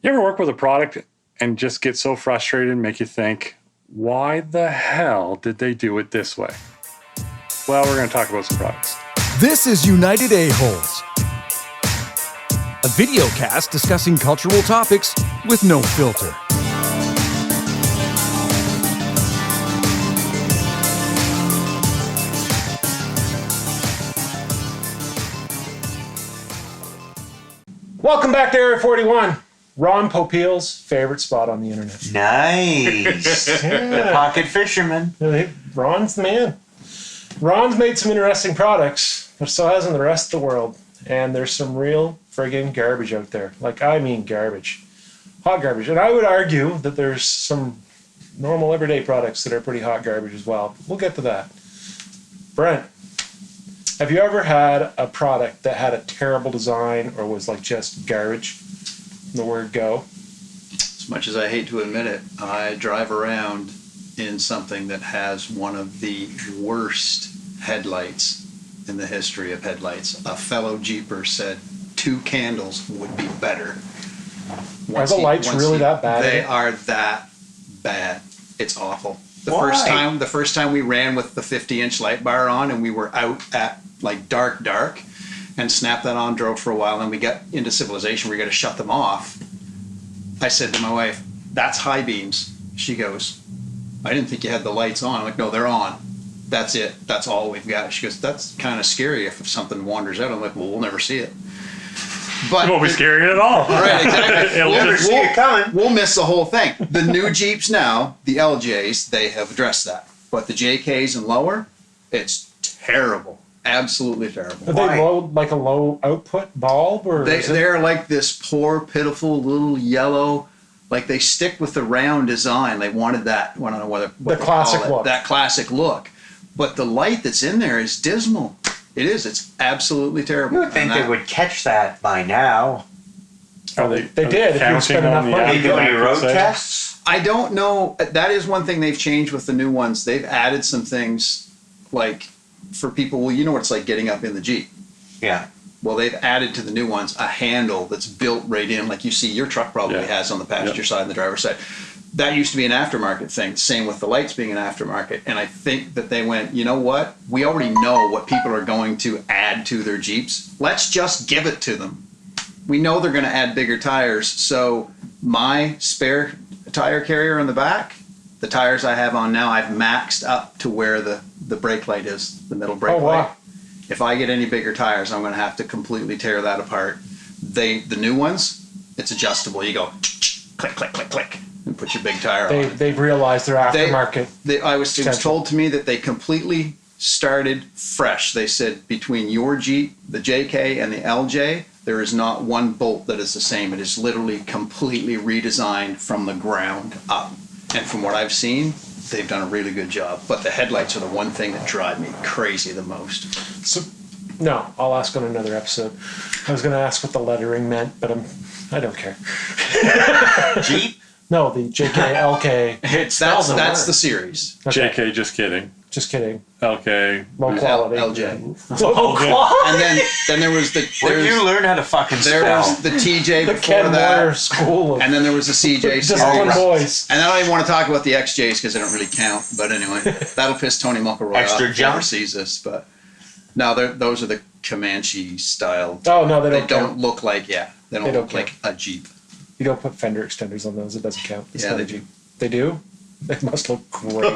You ever work with a product and just get so frustrated and make you think, why the hell did they do it this way? Well, we're going to talk about some products. This is United A-Holes, a video cast discussing cultural topics with no filter. Welcome back to Area 41, Ron Popeil's favorite spot on the internet. Nice. The pocket fisherman. Ron's the man. Ron's made some interesting products, but so hasn't the rest of the world. And there's some real friggin' garbage out there. Like, I mean garbage. Hot garbage. And I would argue that there's some normal everyday products that are pretty hot garbage as well. We'll get to that. Brent, have you ever had a product that had a terrible design or was like just garbage? The word go. As much as I hate to admit it, I drive around in something that has one of the worst headlights in the history of headlights. A fellow Jeeper said 2 candles would be better. Are the lights really that bad? They are that bad. It's awful. The Why? first time we ran with the 50-inch light bar on and we were out at like dark and snapped that on, drove for a while, and we got into civilization. We got to shut them off. I said to my wife, "That's high beams." She goes, "I didn't think you had the lights on." I'm like, "No, they're on. That's it. That's all we've got." She goes, "That's kind of scary if something wanders out." I'm like, "Well, we'll never see it." But It won't be scary at all. right, exactly. It'll we'll, just- see it coming. we'll miss the whole thing. The new Jeeps now, the LJs, they have addressed that. But the JKs and lower, it's terrible. Absolutely terrible. Are they like a low output bulb? Or They're like this poor, pitiful little yellow, like they stick with the round design. They wanted that, I don't know what The they classic call it, look. that classic look. But the light that's in there is dismal. It is. It's absolutely terrible. You would think they would catch that by now. They did. If you spend counting enough on the money. Are they doing I could road say. tests? I don't know. That is one thing they've changed with the new ones. They've added some things like for people, well, you know what it's like getting up in the Jeep. Yeah. Well, they've added to the new ones a handle that's built right in, like you see your truck probably Yeah. has on the passenger side and the driver's side. That used to be an aftermarket thing. Same with the lights being an aftermarket. And I think that they went, you know what? We already know what people are going to add to their Jeeps. Let's just give it to them. We know they're going to add bigger tires. So my spare tire carrier in the back, the tires I have on now, I've maxed up to where the brake light is, the middle brake Oh, wow. light. If I get any bigger tires, I'm going to have to completely tear that apart. The new ones, it's adjustable. You go click, click, click, click, and put your big tire on it. They've realized their aftermarket. It was told to me that they completely started fresh. They said between your Jeep, the JK, and the LJ, there is not one bolt that is the same. It is literally completely redesigned from the ground up. And from what I've seen, they've done a really good job. But the headlights are the one thing that drive me crazy the most. So, no, I'll ask on another episode. I was going to ask what the lettering meant, but I don't care. Jeep? No, the JK, LK. That's the series. Okay. JK, just kidding. Just kidding. LK. Low quality. LJ. Low quality. And then there was the Where'd you learn how to fucking there spell? was the TJ The before Ken that. Moore School of And then there was the CJ series. Disciplined Boys. And I don't even want to talk about the XJs because they don't really count. But anyway, that'll piss Tony Muckleroy Extra off if he ever jump? sees this. But no, those are the Comanche style. Oh, no, they They don't don't count. look like, they don't They don't look like a Jeep. You don't put fender extenders on those. It doesn't count. It's Yeah, not they a do. Jeep. They do? They must look great.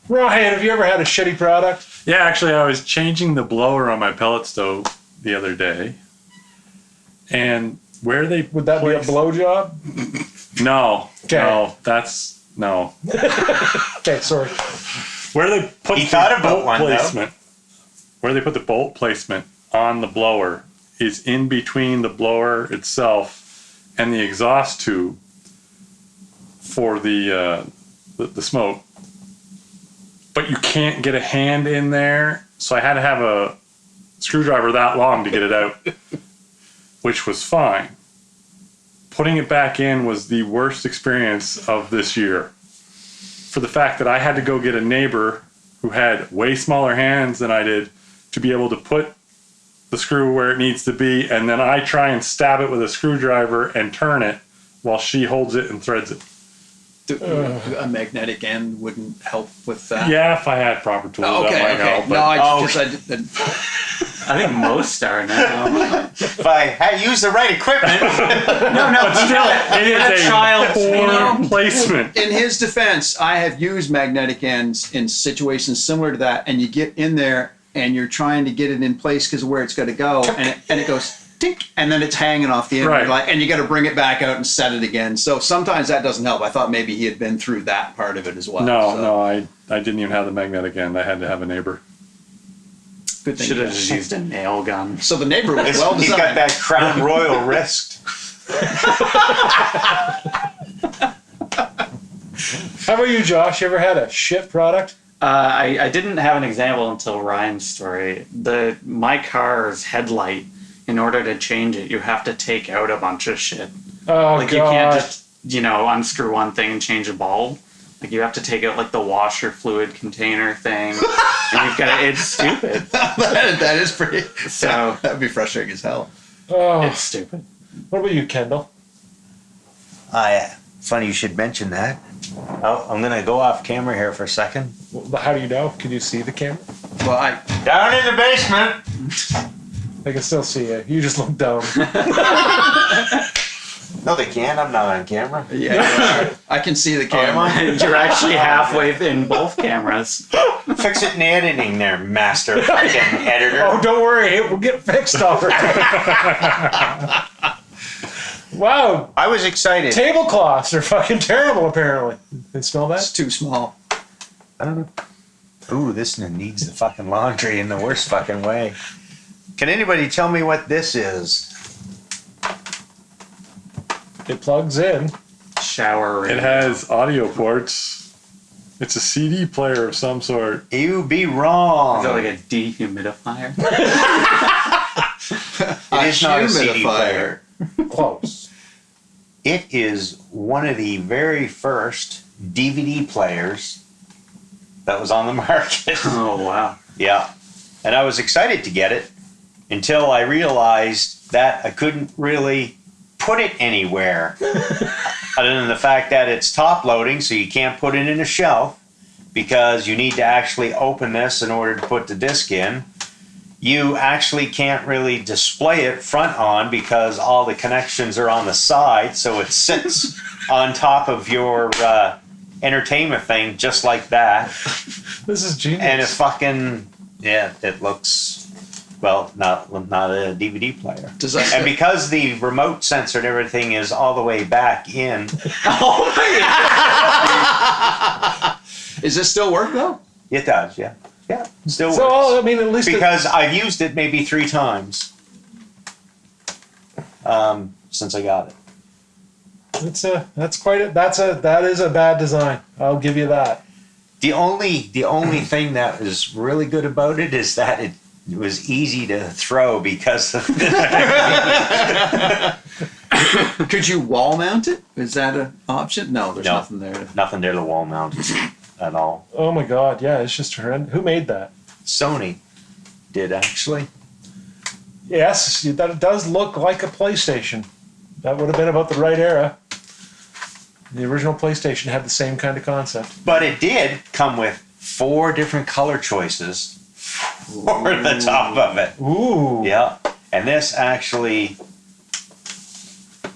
Ryan, have you ever had a shitty product? Yeah, actually, I was changing the blower on my pellet stove the other day. And where they Would that be a place- blowjob? No. Okay. No, that's no. Okay, sorry. Where they put He the thought about bolt one, though. placement. Where they put the bolt placement on the blower is in between the blower itself and the exhaust tube for the smoke. But you can't get a hand in there, so I had to have a screwdriver that long to get it out, which was fine. Putting it back in was the worst experience of this year, for the fact that I had to go get a neighbor who had way smaller hands than I did to be able to put the screw where it needs to be, and then I try and stab it with a screwdriver and turn it while she holds it and threads it. A magnetic end wouldn't help with that. Yeah, if I had proper tools, Oh, okay, that might okay. help. No, But I think most are now. If I use the right equipment. but still, it is a child, poor placement. in his defense, I have used magnetic ends in situations similar to that, and you get in there and you're trying to get it in place because of where it's got to go, and it goes tink, and then it's hanging off the end, Right. and you got to bring it back out and set it again. So sometimes that doesn't help. I thought maybe he had been through that part of it as well. No, I didn't even have the magnetic end. I had to have a neighbor. Good thing. Should have just used a nail gun. So the neighbor was well He's got designed. that Crown Royal wrist. How about you, Josh? You ever had a shit product? I didn't have an example until Ryan's story. My car's headlight, in order to change it, you have to take out a bunch of shit. Oh, Like God. you can't just, unscrew one thing and change a bulb. Like you have to take out like the washer fluid container thing. And you've got to, it's stupid. That is pretty. So That'd be frustrating as hell. Oh, it's stupid. what about you, Kendall? Funny you should mention that. Oh, I'm going to go off camera here for a second. Well, how do you know? Can you see the camera? Well, Down in the basement. I can still see you. You just look dumb. No, they can't. I'm not on camera. yeah, I can see the camera. You're actually halfway in both cameras. Fix it in the editing there, master fucking editor. Oh, don't worry. It will get fixed all right. Wow. I was excited. Tablecloths are fucking terrible, apparently. They smell It's that? too small. I don't know. Ooh, this one needs the fucking laundry in the worst fucking way. Can anybody tell me what this is? It plugs in. Shower. It has audio ports. It's a CD player of some sort. You be wrong. Is that like a dehumidifier? It is not a CD player. Close. It is one of the very first DVD players that was on the market. Oh wow. Yeah. And I was excited to get it until I realized that I couldn't really put it anywhere other than the fact that it's top loading, so you can't put it in a shelf because you need to actually open this in order to put the disc in. You actually can't really display it front on because all the connections are on the side, so it sits on top of your entertainment thing just like that. This is genius. And it looks, well, not a DVD player. Does that? And because the remote sensor and everything is all the way back in, Does this still work though? it does, yeah. Yeah, still so, works. I mean, at least Because I've used it maybe 3 times since I got it. that is a bad design. I'll give you that. The only thing that is really good about it is that it was easy to throw because of Could you wall mount it? Is that an option? No, there's No. nothing there. nothing there to wall mount at all. Oh my God, yeah, it's just horrendous. Who made that? Sony did actually. Yes, that does look like a PlayStation. That would have been about the right era. The original PlayStation had the same kind of concept. But it did come with 4 different color choices for the top of it. Ooh. Yeah. And this actually,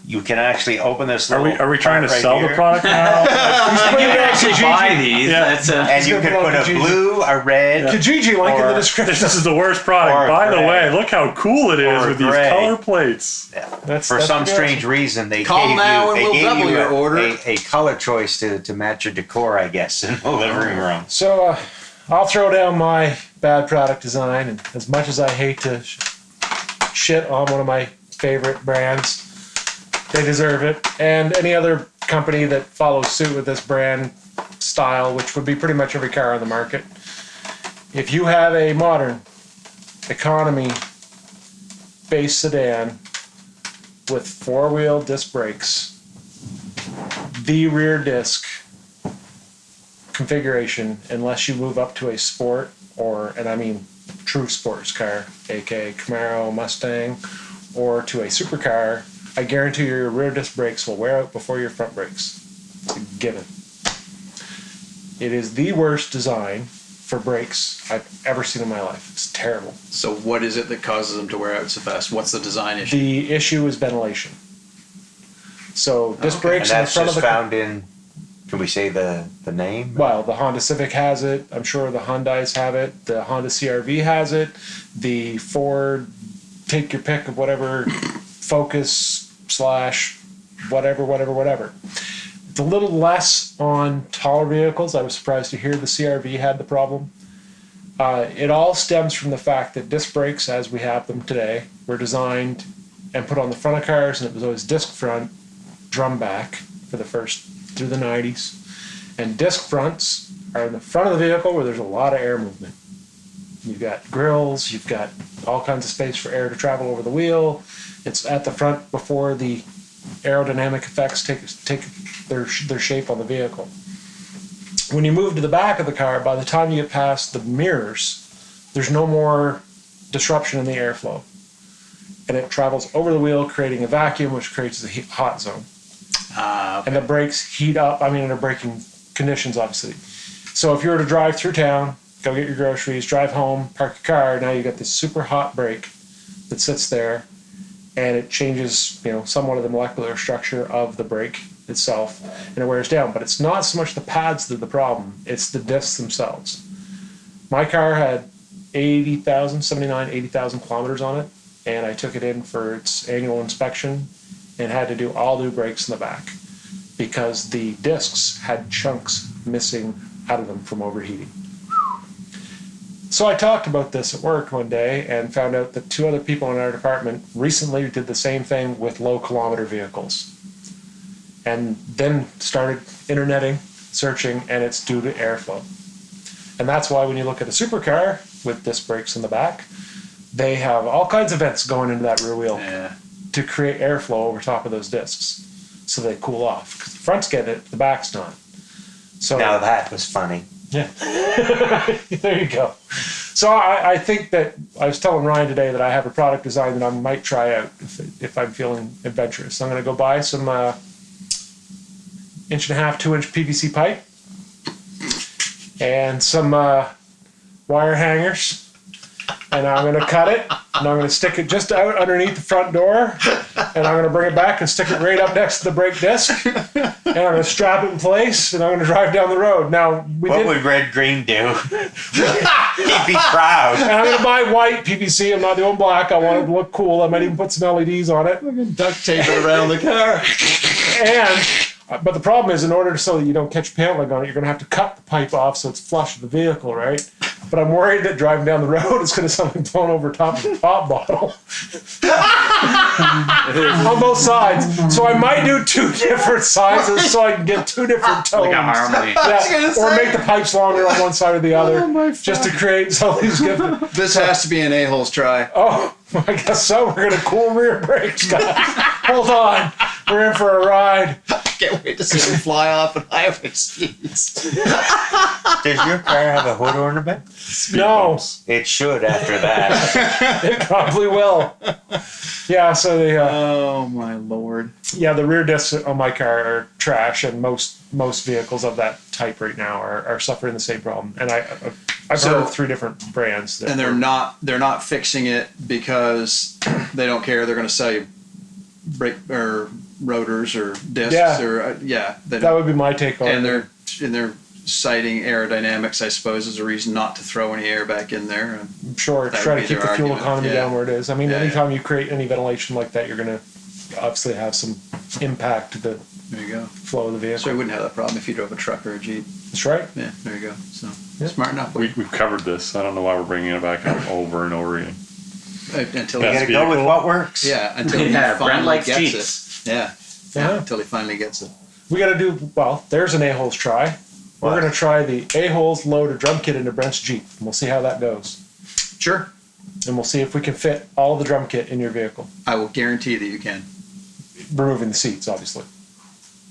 you can actually open this Are little we trying to part right sell here, the product now? You can actually buy these. Yeah. That's a, and you It's can gonna put a belong to blue, a red, Kijiji link in the Or- description. This is the worst product. Or By the gray. way, look how cool it is Or with these gray. color plates. That's for some pretty strange awesome. reason, they Call gave now you, and they we'll gave double you your order. a color choice to match your decor, I guess, in the living room. So I'll throw down my bad product design, and as much as I hate to shit on one of my favorite brands, they deserve it. And any other company that follows suit with this brand style, which would be pretty much every car on the market. If you have a modern economy base sedan with 4-wheel disc brakes, the rear disc configuration, unless you move up to a sport and I mean true sports car, aka Camaro, Mustang, or to a supercar, I guarantee your rear disc brakes will wear out before your front brakes. It's a given. It is the worst design for brakes I've ever seen in my life. It's terrible. So what is it that causes them to wear out so fast? What's the design issue? The issue is ventilation. So disc And brakes in the that's front of just the found in, can we say the name? Well, the Honda Civic has it. I'm sure the Hyundais have it. The Honda CR-V has it. The Ford, take your pick of whatever, Focus / whatever. It's a little less on taller vehicles. I was surprised to hear the CR-V had the problem. It all stems from the fact that disc brakes, as we have them today, were designed and put on the front of cars, and it was always disc front, drum back for the first through the 90s. And disc fronts are in the front of the vehicle where there's a lot of air movement. You've got grills, you've got all kinds of space for air to travel over the wheel. It's at the front before the aerodynamic effects take their shape on the vehicle. When you move to the back of the car, by the time you get past the mirrors, there's no more disruption in the airflow. And it travels over the wheel, creating a vacuum, which creates the hot zone. Okay. And the brakes heat up, under braking conditions, obviously. So if you were to drive through town, go get your groceries, drive home, park your car, now you've got this super hot brake that sits there, and it changes, somewhat of the molecular structure of the brake itself, and it wears down. But it's not so much the pads that are the problem, it's the discs themselves. My car had 80,000 kilometers on it, and I took it in for its annual inspection and had to do all new brakes in the back because the discs had chunks missing out of them from overheating. So I talked about this at work one day and found out that 2 other people in our department recently did the same thing with low kilometer vehicles. And then started interneting, searching, and it's due to airflow. And that's why when you look at a supercar with disc brakes in the back, they have all kinds of vents going into that rear wheel to create airflow over top of those discs so they cool off. Because the front's getting it, the back's not. So Now that was funny. yeah. There you go. So I think that I was telling Ryan today that I have a product design that I might try out if I'm feeling adventurous. I'm going to go buy some 1.5 inch, 2-inch PVC pipe and some wire hangers. And I'm going to cut it, and I'm going to stick it just out underneath the front door, and I'm going to bring it back and stick it right up next to the brake disc, and I'm going to strap it in place, and I'm going to drive down the road. Now, What would Red Green do? He'd be proud. And I'm going to buy white PVC. I'm not doing black. I want it to look cool. I might even put some LEDs on it. Duct tape it around the car. But the problem is, in order so that you don't catch paint leg on it, you're going to have to cut the pipe off so it's flush with the vehicle, right? But I'm worried that driving down the road is going to sound like blown over top of the top bottle on both sides. So I might do 2 different sizes so I can get 2 different tones. Like a harmony. Yeah, or make the pipes longer on one side or the other, just to create so these different. This has to be an a-holes try. Oh, I guess so. We're gonna cool rear brakes, guys. Hold on, we're in for a ride. Can't wait to see them fly off at highway speeds. Does your car have a hood ornament? No, It should after that. it probably will. Yeah, so the Oh my lord. the rear discs on my car are trash, and most vehicles of that type right now are suffering the same problem. And I've heard of 3 different brands. And they're not fixing it because they don't care. They're going to sell you brake or rotors or discs that would be my take on and it. they're citing aerodynamics, I suppose, as a reason not to throw any air back in there. I'm sure that try would to be keep the their fuel argument. economy down where it is. I mean, Yeah, anytime you create any ventilation like that, you're going to obviously have some impact to the There you go. flow of the vehicle. So you wouldn't have that problem if you drove a truck or a Jeep. That's right. Yeah, there you go. So Yeah. smart enough. We've covered this. I don't know why we're bringing it back up over and over again. Until You Best gotta go with vehicle. what works. until he Yeah, Brent finally likes gets Jeeps. it. Yeah. Yeah. Until he finally gets it. We got to do, there's an A-holes try. We're What? going to try the A-holes load a drum kit into Brent's Jeep. And we'll see how that goes. Sure. And we'll see if we can fit all the drum kit in your vehicle. I will guarantee that you can. Removing the seats, obviously.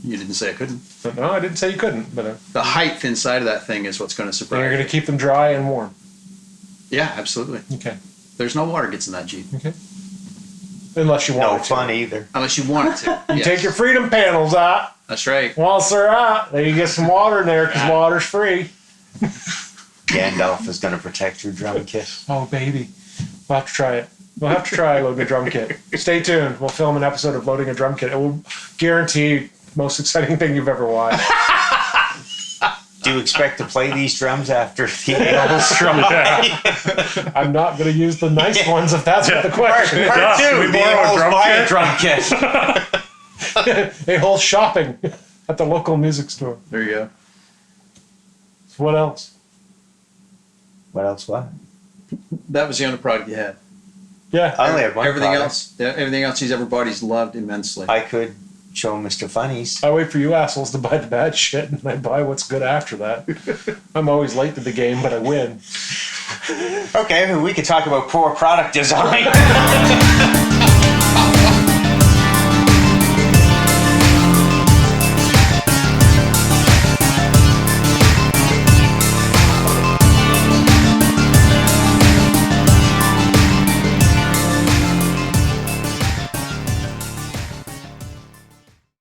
You didn't say I couldn't. But no, I didn't say you couldn't. But The height inside of that thing is what's going to surprise you're going you. to keep them dry and warm. Yeah, absolutely. Okay. There's no water gets in that Jeep. Okay. Unless you No want to. fun either. Unless you want it to. You Yes. take your freedom panels out. That's right. Once they're out, then you get some water in there because water's free. Gandalf is going to protect your drum kit. Oh, baby. We'll have to try it. We'll have to try loading a drum kit. Stay tuned. We'll film an episode of loading a drum kit. It will guarantee the most exciting thing you've ever watched. Do you expect to play these drums after the Yeah. I'm not going to use the nice ones if that's what the question is. Part two, we the borrow a Eagles drum buy a kit? drum kit. A whole shopping at the local music store. There you go. What else? What else? What? That was the only product you had. Yeah. I only have one Everything product. everything else he's ever bought, he's loved immensely. I could show Mr. Funnies. I wait for you assholes to buy the bad shit and I buy what's good after that. I'm always late to the game, but I win. Okay, we could talk about poor product design.